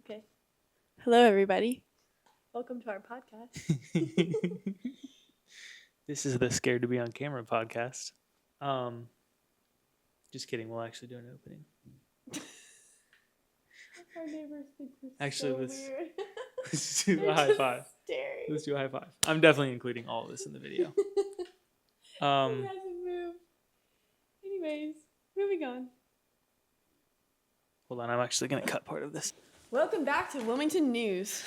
Okay. Hello, everybody. Welcome to our podcast. This is the Scared to Be on Camera podcast. Um, just kidding. We'll actually do an opening. Our neighbors think we're Actually, so let's weird. let's do a They're high just five. staring. Let's do a high five. I'm definitely including all of this in the video. He hasn't moved. Anyways, moving on. Hold on. I'm actually gonna cut part of this. Welcome back to Wilmington News.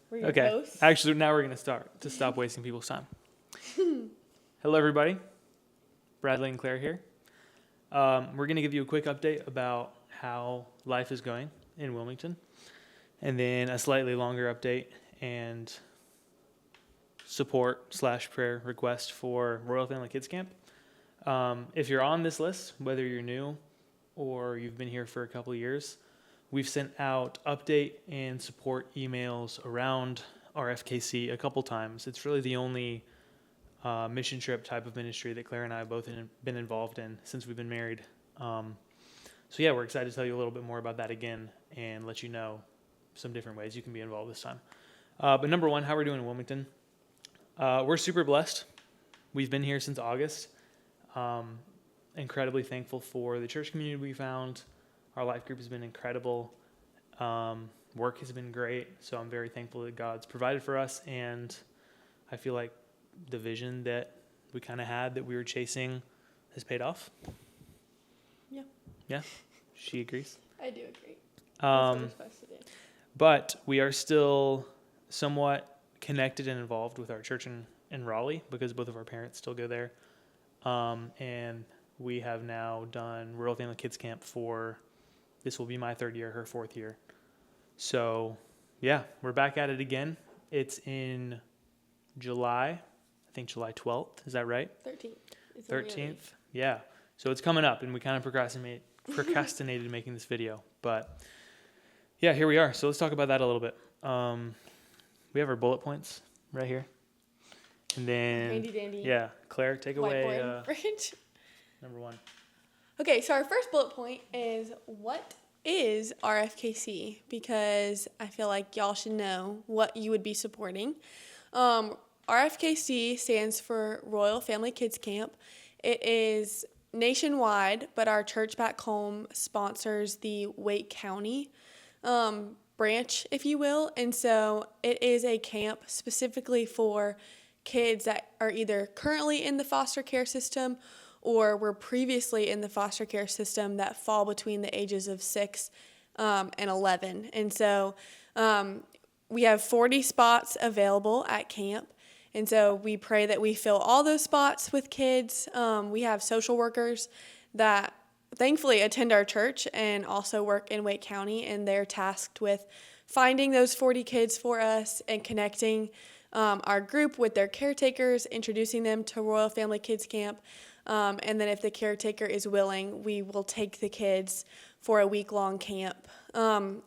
We're your Okay. hosts. Actually, now we're gonna start to stop wasting people's time. Hello, everybody. Bradley and Claire here. We're gonna give you a quick update about how life is going in Wilmington, and then a slightly longer update and support/prayer request for Royal Family Kids Camp. If you're on this list, whether you're new or you've been here for a couple of years, we've sent out update and support emails around RFKC a couple times. It's really the only mission trip type of ministry that Claire and I have both been involved in since we've been married. So yeah, we're excited to tell you a little bit more about that again and let you know some different ways you can be involved this time. But number one, how we're doing in Wilmington. We're super blessed. We've been here since August. Incredibly thankful for the church community we found. Our life group has been incredible. Work has been great. So I'm very thankful that God's provided for us. And I feel like the vision that we kind of had that we were chasing has paid off. Yeah. Yeah? She agrees. I do agree. That's what we're supposed to do. But we are still somewhat connected and involved with our church in Raleigh because both of our parents still go there. And we have now done Rural Family Kids Camp this will be my third year, her fourth year. So, yeah, we're back at it again. It's in July, I think July 12th. Is that right? 13th. It's 13th? Yeah. So it's coming up, and we kind of procrastinated making this video. But, yeah, here we are. So let's talk about that a little bit. We have our bullet points right here. And then, Handy dandy. yeah, Claire, take away Whiteboard fridge. number one. Okay, so our first bullet point is what is RFKC? Because I feel like y'all should know what you would be supporting. RFKC stands for Royal Family Kids Camp. It is nationwide, but our church back home sponsors the Wake County branch, if you will. And so it is a camp specifically for kids that are either currently in the foster care system or were previously in the foster care system that fall between the ages of 6 and 11. And so we have 40 spots available at camp. And so we pray that we fill all those spots with kids. We have social workers that thankfully attend our church and also work in Wake County, and they're tasked with finding those 40 kids for us and connecting our group with their caretakers, introducing them to Royal Family Kids Camp. And then if the caretaker is willing, we will take the kids for a week-long camp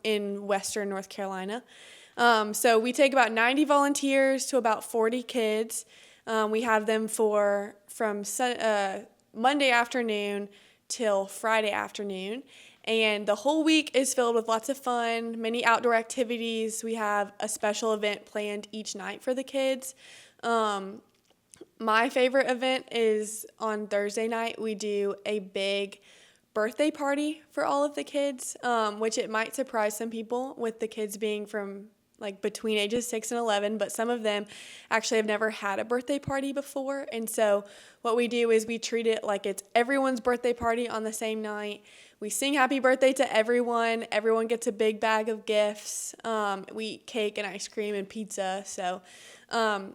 in Western North Carolina. So we take about 90 volunteers to about 40 kids. We have them from Monday afternoon till Friday afternoon. And the whole week is filled with lots of fun, many outdoor activities. We have a special event planned each night for the kids. My favorite event is on Thursday night. We do a big birthday party for all of the kids, which it might surprise some people with the kids being from like between ages 6 and 11, but some of them actually have never had a birthday party before. And so what we do is we treat it like it's everyone's birthday party on the same night. We sing happy birthday to everyone. Everyone gets a big bag of gifts. We eat cake and ice cream and pizza. So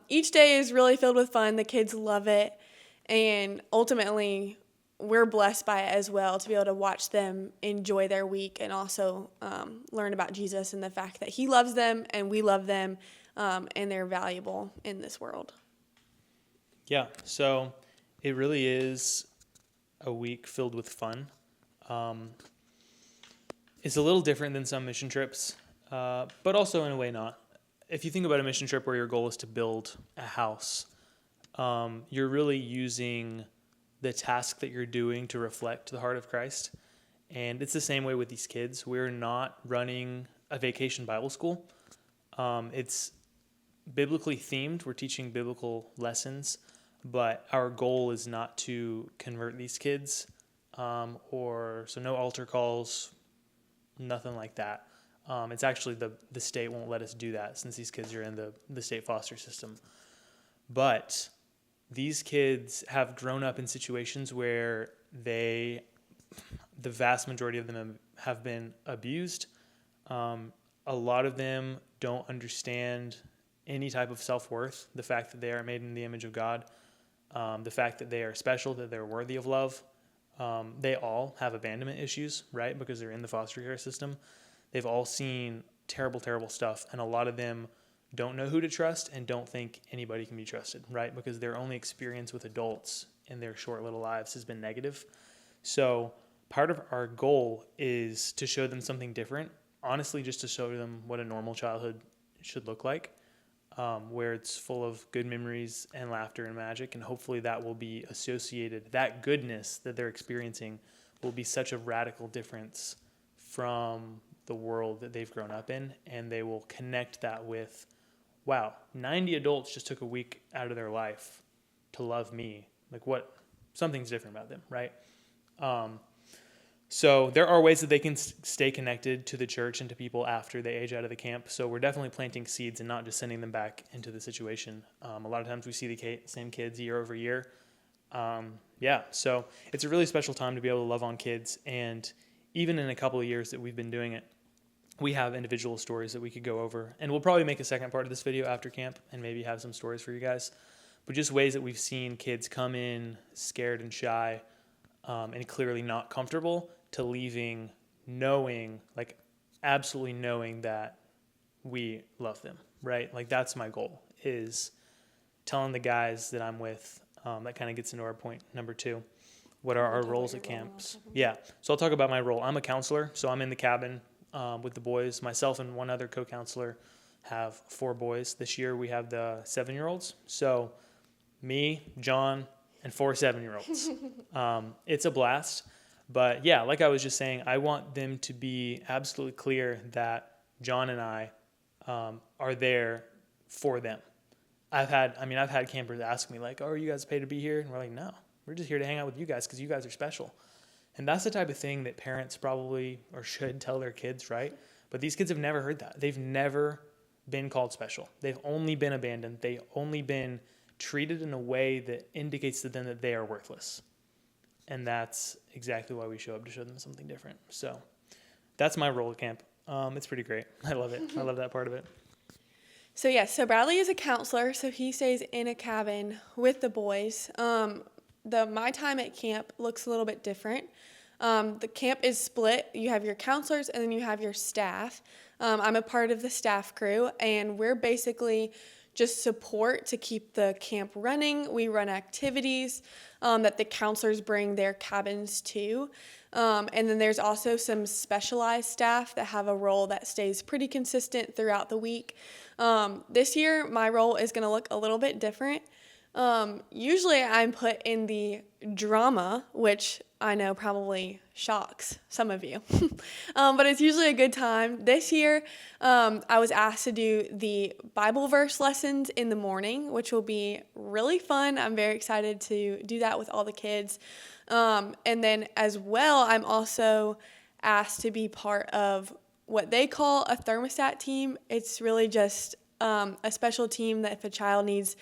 each day is really filled with fun. The kids love it. And ultimately, we're blessed by it as well to be able to watch them enjoy their week and also learn about Jesus and the fact that he loves them and we love them and they're valuable in this world. Yeah, so it really is a week filled with fun. It's a little different than some mission trips, but also in a way not. If you think about a mission trip where your goal is to build a house, you're really using the task that you're doing to reflect the heart of Christ. And it's the same way with these kids. We're not running a vacation Bible school. It's biblically themed. We're teaching biblical lessons, but our goal is not to convert these kids, so no altar calls, nothing like that. It's actually the state won't let us do that since these kids are in the state foster system. But these kids have grown up in situations where the vast majority of them have been abused. A lot of them don't understand any type of self-worth, the fact that they are made in the image of God, the fact that they are special, that they're worthy of love. They all have abandonment issues, right? Because they're in the foster care system. They've all seen terrible, terrible stuff, and a lot of them don't know who to trust and don't think anybody can be trusted, right? Because their only experience with adults in their short little lives has been negative. So part of our goal is to show them something different, honestly, just to show them what a normal childhood should look like, where it's full of good memories and laughter and magic, and hopefully that will be associated, that goodness that they're experiencing will be such a radical difference from the world that they've grown up in, and they will connect that with, wow, 90 adults just took a week out of their life to love me. Like something's different about them, right? So there are ways that they can stay connected to the church and to people after they age out of the camp. So we're definitely planting seeds and not just sending them back into the situation. A lot of times we see the same kids year over year. So it's a really special time to be able to love on kids. And even in a couple of years that we've been doing it, we have individual stories that we could go over. And we'll probably make a second part of this video after camp and maybe have some stories for you guys. But just ways that we've seen kids come in scared and shy and clearly not comfortable to leaving knowing, like absolutely knowing that we love them, right? Like that's my goal, is telling the guys that I'm with. That kind of gets into our point number 2. What are our roles at camps? Yeah. So I'll talk about my role. I'm a counselor, so I'm in the cabin with the boys. Myself and one other co-counselor have 4 boys. This year we have the 7-year-olds. So me, John, and 4 7-year-olds. It's a blast. But yeah, like I was just saying, I want them to be absolutely clear that John and I are there for them. I've had campers ask me like, "Oh, are you guys paid to be here?" And we're like, "No, we're just here to hang out with you guys because you guys are special." And that's the type of thing that parents probably or should tell their kids, right? But these kids have never heard that. They've never been called special. They've only been abandoned. They've only been treated in a way that indicates to them that they are worthless. And that's exactly why we show up, to show them something different. So that's my role at camp. It's pretty great. I love it. I love that part of it. So Bradley is a counselor, so he stays in a cabin with the boys. My time at camp looks a little bit different. The camp is split. You have your counselors and then you have your staff. I'm a part of the staff crew, and we're basically just support to keep the camp running. We run activities that the counselors bring their cabins to. And then there's also some specialized staff that have a role that stays pretty consistent throughout the week. This year, my role is going to look a little bit different. Usually I'm put in the drama, which I know probably shocks some of you, but it's usually a good time. This year, I was asked to do the Bible verse lessons in the morning, which will be really fun. I'm very excited to do that with all the kids. And then as well, I'm also asked to be part of what they call a thermostat team. It's really just a special team that if a child needs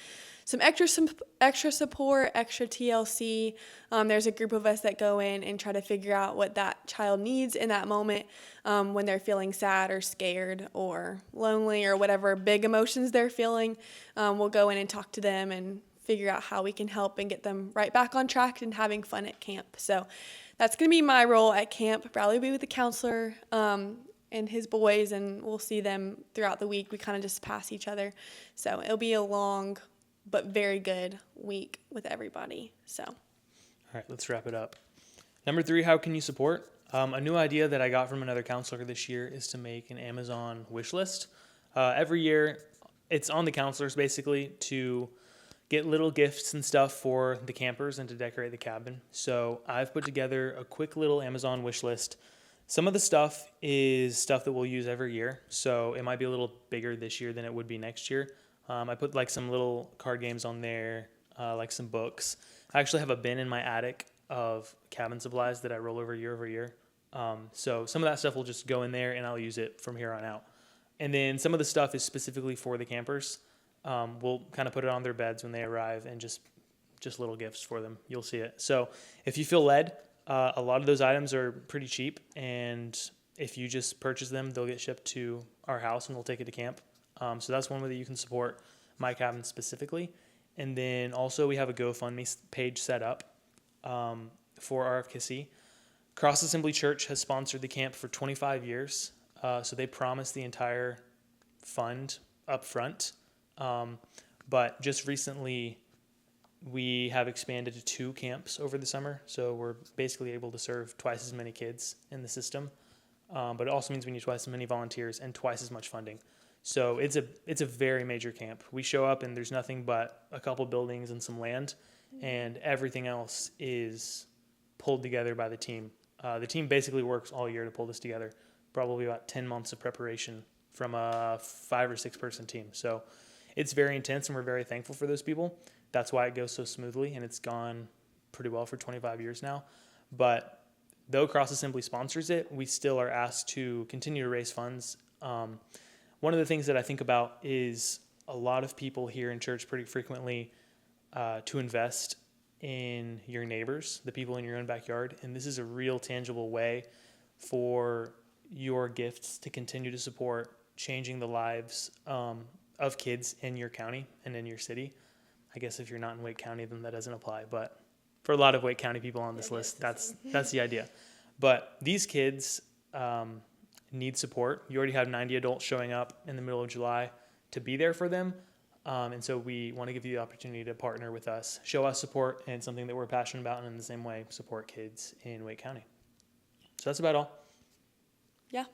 some extra support, extra TLC, there's a group of us that go in and try to figure out what that child needs in that moment when they're feeling sad or scared or lonely or whatever big emotions they're feeling. We'll go in and talk to them and figure out how we can help and get them right back on track and having fun at camp. So that's going to be my role at camp. Bradley will be with the counselor and his boys, and we'll see them throughout the week. We kind of just pass each other. So it'll be a long but very good week with everybody. So, all right, let's wrap it up. Number 3, how can you support? A new idea that I got from another counselor this year is to make an Amazon wish list. Every year, it's on the counselors basically to get little gifts and stuff for the campers and to decorate the cabin. So I've put together a quick little Amazon wish list. Some of the stuff is stuff that we'll use every year, so it might be a little bigger this year than it would be next year. I put like some little card games on there, like some books. I actually have a bin in my attic of cabin supplies that I roll over year. So some of that stuff will just go in there and I'll use it from here on out. And then some of the stuff is specifically for the campers. We'll kind of put it on their beds when they arrive and just little gifts for them. You'll see it. So if you feel led, a lot of those items are pretty cheap, and if you just purchase them, they'll get shipped to our house and we'll take it to camp. So that's one way that you can support my cabin specifically. And then also we have a GoFundMe page set up for RFKC. Cross Assembly Church has sponsored the camp for 25 years, so they promise the entire fund up front. But just recently, we have expanded to 2 camps over the summer, so we're basically able to serve twice as many kids in the system. But it also means we need twice as many volunteers and twice as much funding. So it's a very major camp. We show up and there's nothing but a couple buildings and some land, and everything else is pulled together by the team. The team basically works all year to pull this together. Probably about 10 months of preparation from a 5 or 6 person team. So it's very intense, and we're very thankful for those people. That's why it goes so smoothly, and it's gone pretty well for 25 years now. But though Cross Assembly sponsors it, we still are asked to continue to raise funds. One of the things that I think about is a lot of people here in church pretty frequently to invest in your neighbors, the people in your own backyard. And this is a real tangible way for your gifts to continue to support changing the lives of kids in your county and in your city. I guess if you're not in Wake County, then that doesn't apply. But for a lot of Wake County people on this list, that's the idea. But these kids need support. You already have 90 adults showing up in the middle of July to be there for them. And so we want to give you the opportunity to partner with us, show us support, and something that we're passionate about, and in the same way, support kids in Wake County. So that's about all. Yeah.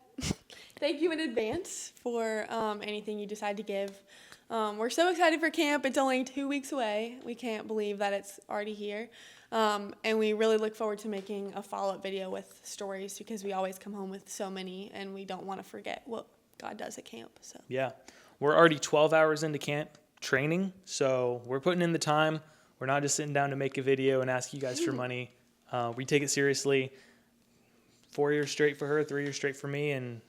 Thank you in advance for anything you decide to give. We're so excited for camp. It's only 2 weeks away. We can't believe that it's already here. And we really look forward to making a follow-up video with stories, because we always come home with so many, and we don't want to forget what God does at camp. So yeah, we're already 12 hours into camp training, so we're putting in the time. We're not just sitting down to make a video and ask you guys for money. We take it seriously. 4 years straight for her, 3 years straight for me, and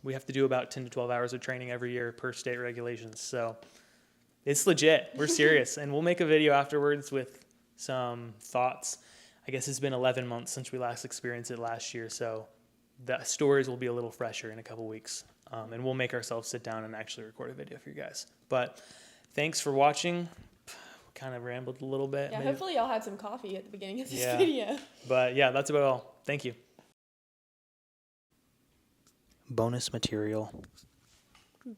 we have to do about 10 to 12 hours of training every year per state regulations. So it's legit. We're serious. And we'll make a video afterwards with some thoughts. I guess it's been 11 months since we last experienced it last year, so the stories will be a little fresher in a couple weeks. And we'll make ourselves sit down and actually record a video for you guys. But thanks for watching. Kind of rambled a little bit. yeah, maybe. hopefully y'all had some coffee at the beginning of this video. But yeah, that's about all. Thank you. Bonus material.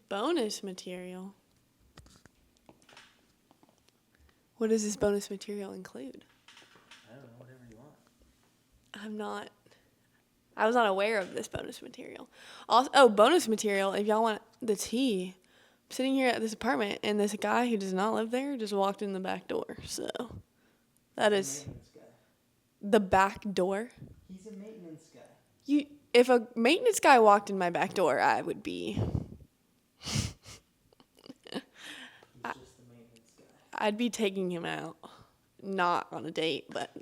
Bonus material? What does this bonus material include? I don't know, whatever you want. I was not aware of this bonus material. Also, bonus material, if y'all want the tea. I'm sitting here at this apartment, and this guy who does not live there just walked in the back door. So that is the back door. He's a maintenance guy. If a maintenance guy walked in my back door, I would be. I'd be taking him out. Not on a date, but,